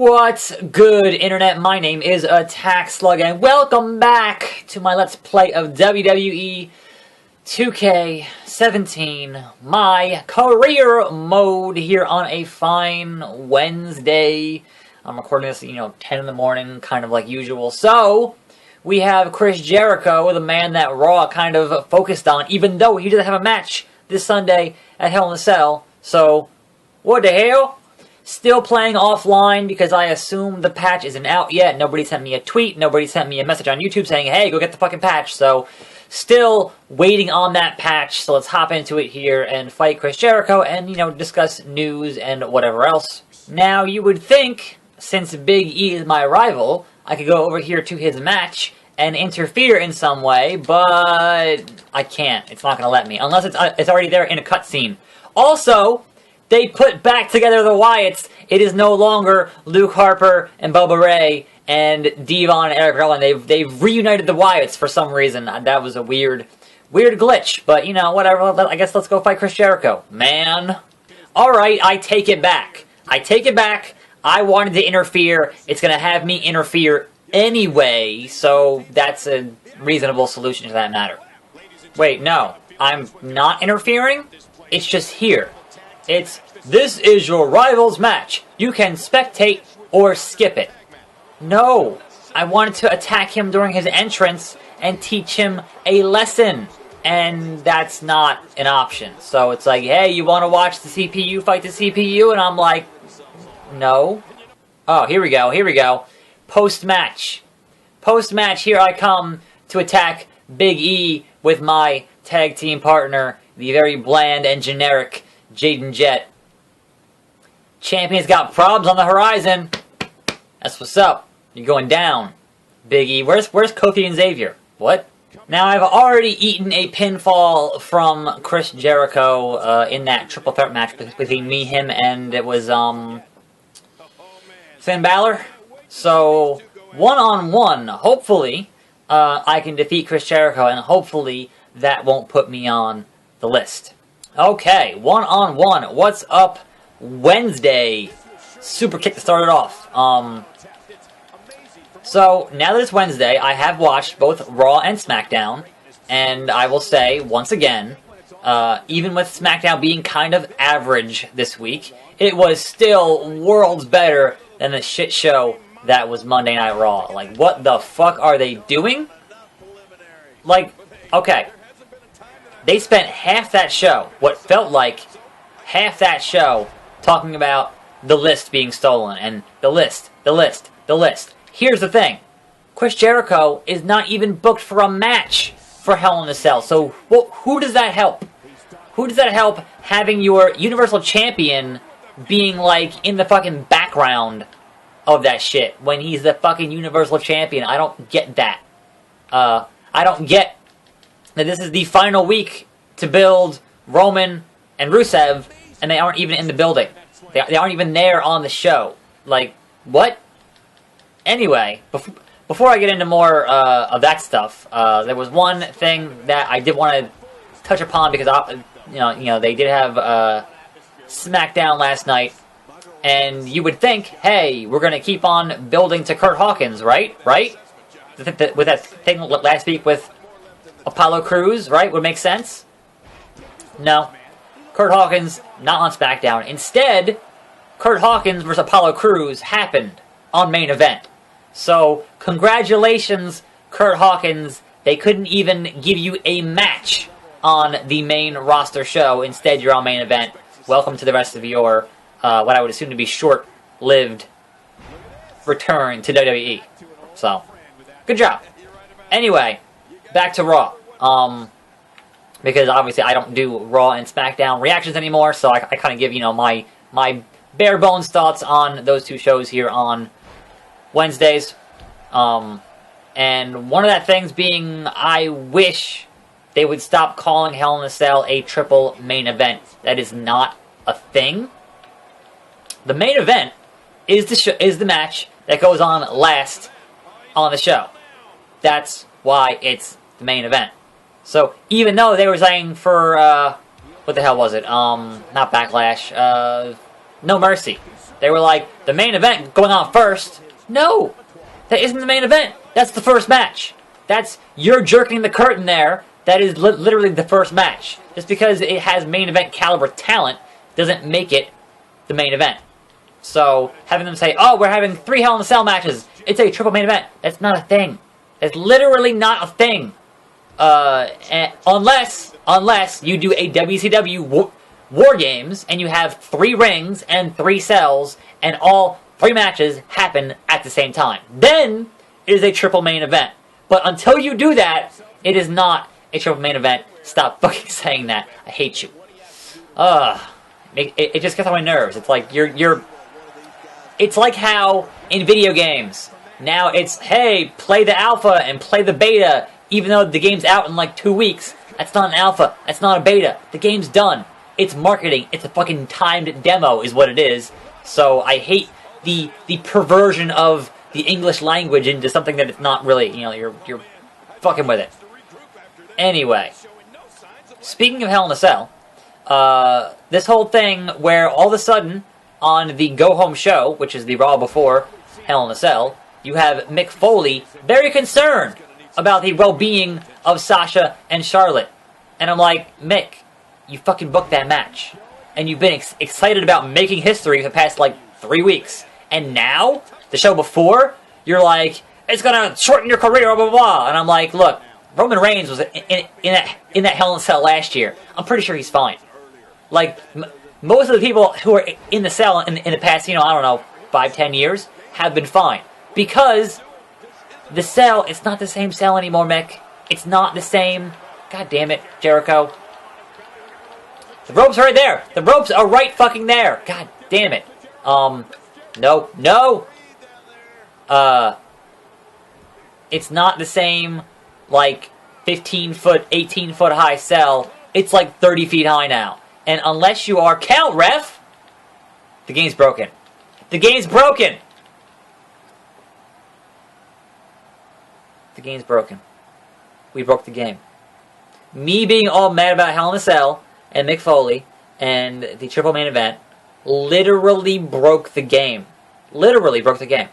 What's good, Internet? My name is attackslug, and welcome back to my Let's Play of WWE 2K17, my career mode here on a fine Wednesday. I'm recording this, 10 in the morning, kind of like usual. So, we have Chris Jericho, the man that Raw kind of focused on, even though he doesn't have a match this Sunday at Hell in a Cell. So, what the hell? Still playing offline because I assume the patch isn't out yet. Nobody sent me a tweet. Nobody sent me a message on YouTube saying, hey, go get the fucking patch. So, still waiting on that patch. So let's hop into it here and fight Chris Jericho and, discuss news and whatever else. Now, you would think, since Big E is my rival, I could go over here to his match and interfere in some way, but I can't. It's not going to let me. Unless it's already there in a cutscene. Also, they put back together the Wyatts. It is no longer Luke Harper and Bubba Ray and Devon and Eric Rowan. They've reunited the Wyatts for some reason. That was a weird glitch. But, whatever. I guess let's go fight Chris Jericho. Man. Alright, I take it back. I wanted to interfere. It's going to have me interfere anyway. So, that's a reasonable solution to that matter. Wait, no. I'm not interfering? It's just here. This is your rival's match. You can spectate or skip it. No, I wanted to attack him during his entrance and teach him a lesson. And that's not an option. So it's like, hey, you want to watch the CPU fight the CPU? And I'm like, no. Oh, here we go. Post-match, here I come to attack Big E with my tag team partner, the very bland and generic Jaden Jet. Champion's got problems on the horizon. That's what's up. You're going down, Big E. Where's Kofi and Xavier? What? Now, I've already eaten a pinfall from Chris Jericho in that triple threat match between me, him, and it was, Finn Balor. So, one-on-one, hopefully, I can defeat Chris Jericho, and hopefully that won't put me on the list. Okay, one-on-one. What's up, Wednesday? Superkick to start it off. So, now that it's Wednesday, I have watched both Raw and SmackDown, and I will say, once again, even with SmackDown being kind of average this week, it was still worlds better than the shit show that was Monday Night Raw. Like, what the fuck are they doing? Like, okay. They spent half that show, what felt like half that show, talking about the list being stolen, and the list. Here's the thing. Chris Jericho is not even booked for a match for Hell in a Cell, so who does that help? Who does that help having your Universal Champion being, like, in the fucking background of that shit, when he's the fucking Universal Champion? I don't get that. I don't get that this is the final week to build Roman and Rusev, and they aren't even in the building. They aren't even there on the show. Like, what? Anyway, before I get into more of that stuff, there was one thing that I did want to touch upon because they did have SmackDown last night, and you would think, hey, we're gonna keep on building to Kurt Hawkins, right? With that thing last week with Apollo Crews, right? Would make sense? No. Kurt Hawkins, not on SmackDown. Instead, Kurt Hawkins versus Apollo Crews happened on main event. So, congratulations, Kurt Hawkins. They couldn't even give you a match on the main roster show. Instead, you're on main event. Welcome to the rest of your, what I would assume to be short-lived return to WWE. So, good job. Anyway, back to Raw. Because obviously I don't do Raw and SmackDown reactions anymore, so I kind of give, my bare bones thoughts on those two shows here on Wednesdays. And one of that things being, I wish they would stop calling Hell in a Cell a triple main event. That is not a thing. The main event is the match that goes on last on the show. That's why it's the main event. So, even though they were saying for, what the hell was it? Not Backlash, No mercy. They were like, the main event going on first. No! That isn't the main event. That's the first match. You're jerking the curtain there. That is literally the first match. Just because it has main event caliber talent doesn't make it the main event. So, having them say, oh, we're having 3 Hell in a Cell matches. It's a triple main event. That's not a thing. It's literally not a thing. Unless you do a WCW War Games and you have 3 rings and 3 cells and all 3 matches happen at the same time. Then it is a triple main event. But until you do that, it is not a triple main event. Stop fucking saying that. I hate you. It just gets on my nerves. It's like it's like how in video games now it's, hey, play the alpha and play the beta, even though the game's out in like 2 weeks. That's not an alpha. That's not a beta. The game's done. It's marketing. It's a fucking timed demo is what it is. So I hate the perversion of the English language into something that it's not really. You know, you're fucking with it. Anyway, speaking of Hell in a Cell, this whole thing where all of a sudden on the Go Home show, which is the Raw before Hell in a Cell, you have Mick Foley very concerned about the well-being of Sasha and Charlotte. And I'm like, Mick, you fucking booked that match. And you've been excited about making history for the past, like, 3 weeks. And now, the show before, you're like, it's gonna shorten your career, blah, blah, blah. And I'm like, look, Roman Reigns was in that Hell in a Cell last year. I'm pretty sure he's fine. Like, most of the people who are in the cell in the past, you know, I don't know, 5-10 years, have been fine. Because the cell, it's not the same cell anymore, Mick. It's not the same. God damn it, Jericho. The ropes are right there. The ropes are right fucking there. God damn it. No. It's not the same, like, 15-foot, 18-foot high cell. It's like 30 feet high now. And unless you are count, ref, the game's broken. The game's broken. The game's broken. We broke the game. Me being all mad about Hell in a Cell and Mick Foley and the triple main event literally broke the game. Literally broke the game.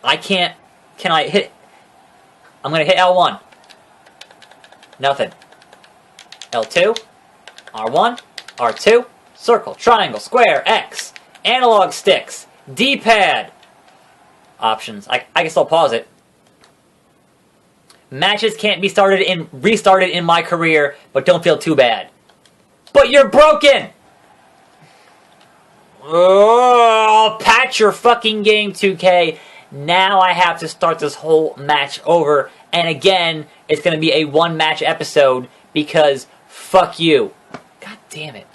Can I hit? I'm going to hit L1. Nothing. L2. R1. R2. Circle. Triangle. Square. X. Analog sticks. D-pad. Options. I can still pause it. Matches can't be restarted in my career, but don't feel too bad. But you're broken! Oh, patch your fucking game, 2K. Now I have to start this whole match over. And again, it's going to be a one-match episode because fuck you. God damn it.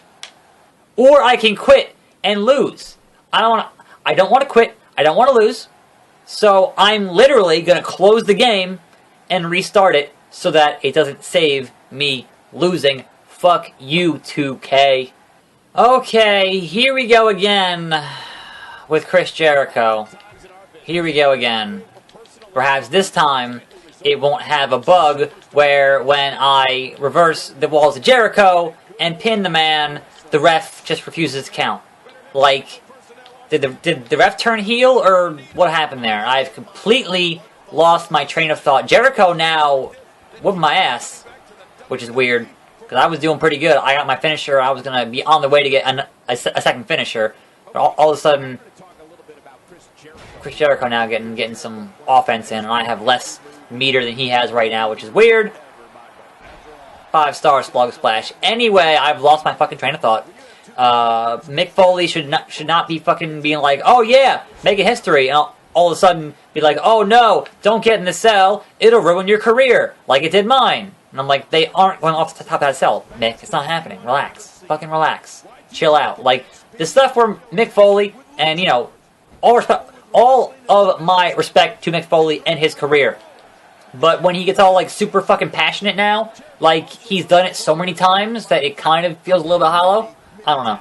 Or I can quit and lose. I don't want to quit. I don't want to lose. So I'm literally going to close the game and restart it so that it doesn't save me losing. Fuck you, 2K. Okay, here we go again with Chris Jericho. Here we go again. Perhaps this time it won't have a bug where when I reverse the walls of Jericho and pin the man, the ref just refuses to count. Like, did the ref turn heel or what happened there? I've completely lost my train of thought. Jericho now whooping my ass, which is weird, because I was doing pretty good. I got my finisher. I was going to be on the way to get a second finisher. But all of a sudden, Chris Jericho now getting some offense in, and I have less meter than he has right now, which is weird. 5-star Slug Splash. Anyway, I've lost my fucking train of thought. Mick Foley should not be fucking being like, oh yeah, make a history, and all of a sudden be like, oh no, don't get in the cell, it'll ruin your career, like it did mine. And I'm like, they aren't going off the top of that cell, Mick. It's not happening. Relax. Fucking relax. Chill out. Like, the stuff where Mick Foley, and, you know, all of my respect to Mick Foley and his career. But when he gets all, like, super fucking passionate now, like, he's done it so many times that it kind of feels a little bit hollow. I don't know.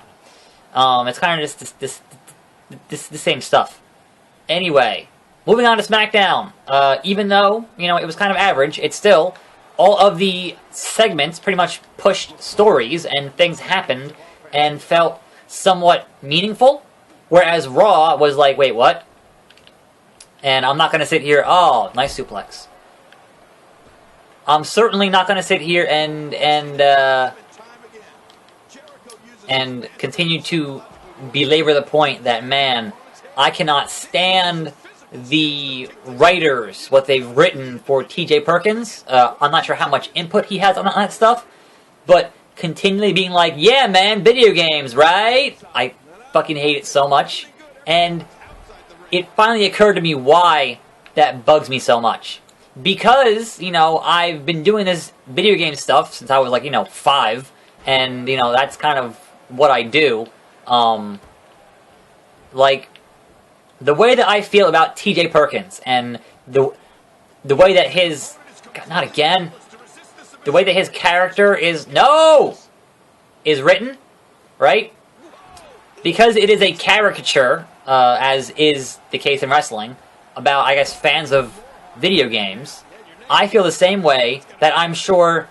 It's kind of just the same stuff. Anyway, moving on to SmackDown. Even though, you know, it was kind of average, it's still, all of the segments pretty much pushed stories and things happened and felt somewhat meaningful, whereas Raw was like, wait, what? And I'm not going to sit here, oh, nice suplex. I'm certainly not going to sit here and continue to belabor the point that, man, I cannot stand the writers, what they've written for TJ Perkins. I'm not sure how much input he has on that stuff, but continually being like, yeah, man, video games, right? I fucking hate it so much. And it finally occurred to me why that bugs me so much. Because, you know, I've been doing this video game stuff since I was, like, you know, 5. And, you know, that's kind of what I do. Like, the way that I feel about TJ Perkins and the way that his... God, not again. The way that his character is... No! Is written, right? Because it is a caricature, as is the case in wrestling, about, I guess, fans of video games, I feel the same way that I'm sure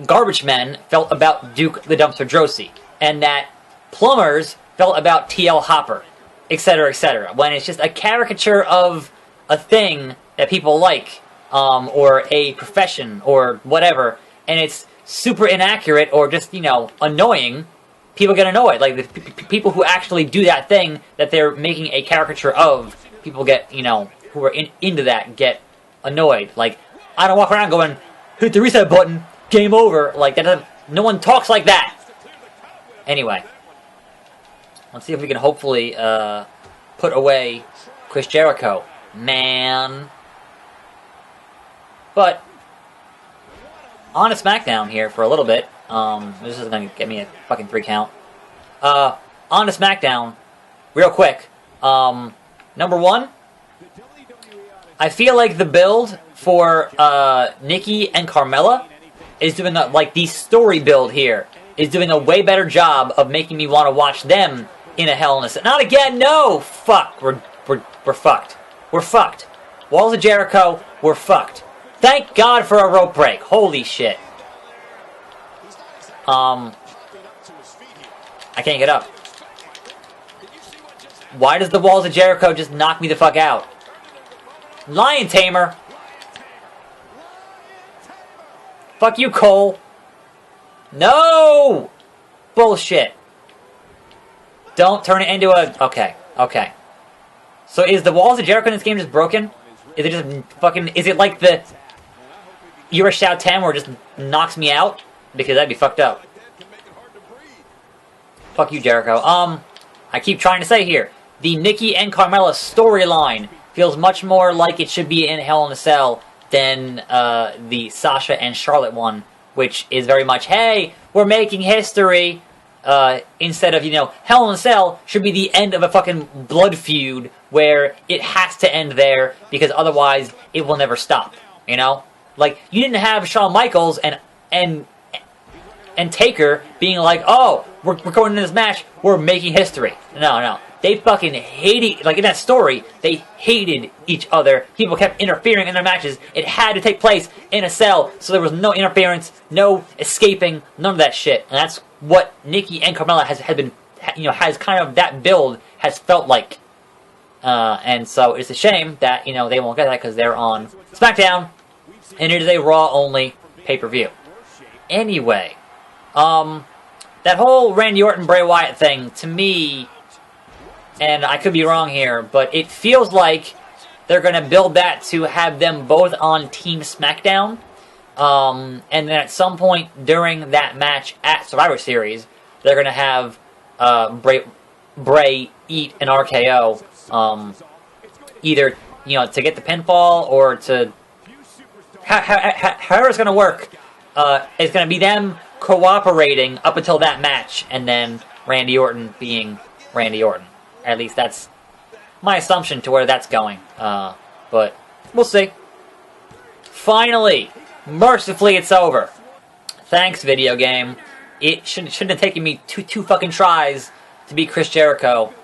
Garbage Men felt about Duke the Dumpster Drosy, and that plumbers felt about TL Hopper, etc., etc. When it's just a caricature of a thing that people like, or a profession, or whatever, and it's super inaccurate or just, you know, annoying, people get annoyed. Like, the people who actually do that thing that they're making a caricature of, people get, you know, who are into that get annoyed. Like, I don't walk around going, hit the reset button, game over. Like, that doesn't, no one talks like that. Anyway, let's see if we can hopefully put away Chris Jericho. Man. But on a SmackDown here for a little bit. This is going to get me a fucking 3 count. On to SmackDown, real quick. Number 1, I feel like the build for Nikki and Carmella is doing like the story build here is doing a way better job of making me want to watch them in a Hell in a Cell. Not again, no! Fuck, we're fucked. We're fucked. Walls of Jericho, we're fucked. Thank God for a rope break. Holy shit. I can't get up. Why does the Walls of Jericho just knock me the fuck out? Lion Tamer. Fuck you, Cole. No! Bullshit. Don't turn it into a... Okay, okay. So is the Walls of Jericho in this game just broken? Is it just fucking... Is it like the... You're a Shout 10 where it just knocks me out? Because that'd be fucked up. Fuck you, Jericho. I keep trying to say here, the Nikki and Carmella storyline feels much more like it should be in Hell in a Cell than the Sasha and Charlotte one, which is very much, hey, we're making history, instead of, you know, Hell in a Cell should be the end of a fucking blood feud where it has to end there because otherwise it will never stop, you know? Like, you didn't have Shawn Michaels and Taker being like, oh, we're going into this match, we're making history. No. They fucking hated, like in that story, they hated each other. People kept interfering in their matches. It had to take place in a cell, so there was no interference, no escaping, none of that shit. And that's what Nikki and Carmella has been, you know, has kind of, that build has felt like. And so it's a shame that, you know, they won't get that because they're on SmackDown, and it is a Raw-only pay-per-view. Anyway, that whole Randy Orton Bray Wyatt thing, to me, and I could be wrong here, but it feels like they're going to build that to have them both on Team SmackDown, and then at some point during that match at Survivor Series, they're going to have Bray eat an RKO, either, you know, to get the pinfall or to... However it's going to work, it's going to be them cooperating up until that match, and then Randy Orton being Randy Orton. At least that's my assumption to where that's going. But we'll see. Finally, mercifully, it's over. Thanks, video game. It shouldn't have taken me two fucking tries to beat Chris Jericho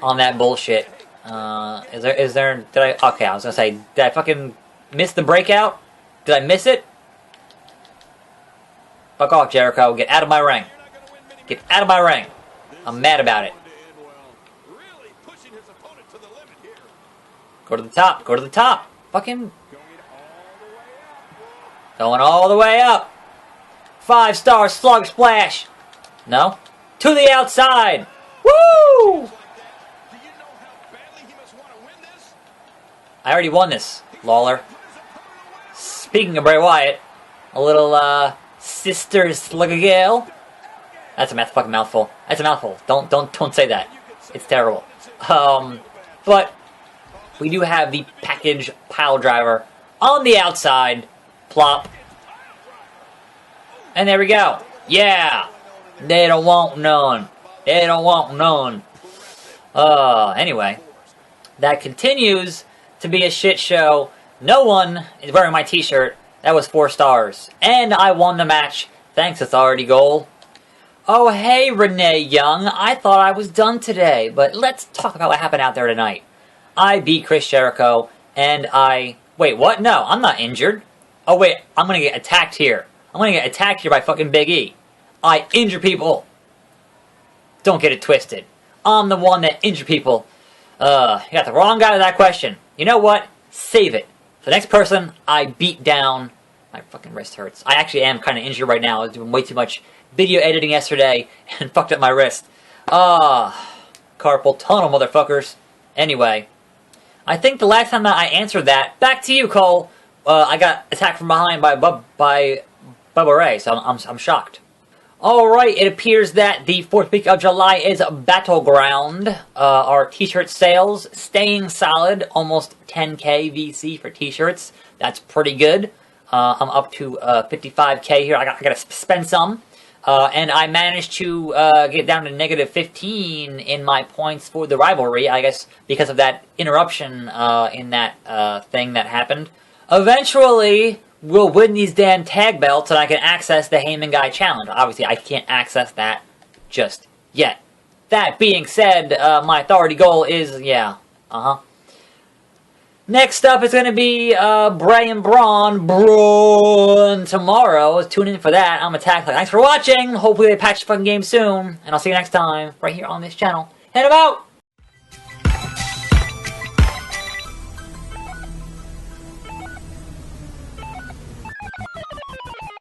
on that bullshit. Is there? Did I? Okay, I was gonna say, did I fucking miss the breakout? Did I miss it? Fuck off, Jericho. Get out of my ring. Get out of my ring. I'm mad about it. Go to the top. Go to the top. Fucking... Going all the way up. 5-star slug splash. No. To the outside. Woo! I already won this, Lawler. Speaking of Bray Wyatt, a little, sister slug-a-gale. That's a fucking mouthful. That's a mouthful. Don't say that. It's terrible. But we do have the package pile driver on the outside. Plop. And there we go. Yeah. They don't want none. They don't want none. Anyway. That continues to be a shit show. No one is wearing my t-shirt. That was 4 stars. And I won the match. Thanks, Authority Goal. Oh, hey, Renee Young. I thought I was done today. But let's talk about what happened out there tonight. I beat Chris Jericho. And I... Wait, what? No, I'm not injured. Oh, wait. I'm going to get attacked here. I'm going to get attacked here by fucking Big E. I injure people. Don't get it twisted. I'm the one that injure people. You got the wrong guy with that question. You know what? Save it. The next person I beat down... My fucking wrist hurts. I actually am kind of injured right now. I was doing way too much video editing yesterday and fucked up my wrist. Carpal tunnel, motherfuckers. Anyway, I think the last time that I answered that, back to you, Cole. I got attacked from behind by Bubba Ray, so I'm shocked. Alright, it appears that the 4th week of July is Battleground. Our t-shirt sales staying solid, almost 10k VC for t-shirts. That's pretty good. I'm up to 55k here. I gotta spend some. And I managed to get down to negative 15 in my points for the rivalry, I guess because of that interruption in that thing that happened. Eventually, we'll win these damn tag belts and I can access the Heyman Guy Challenge. Obviously, I can't access that just yet. That being said, my authority goal is, yeah, Next up is going to be Bray and Braun tomorrow. Tune in for that. I'm attackslug. Thanks for watching. Hopefully they patch the fucking game soon. And I'll see you next time right here on this channel. And I'm out!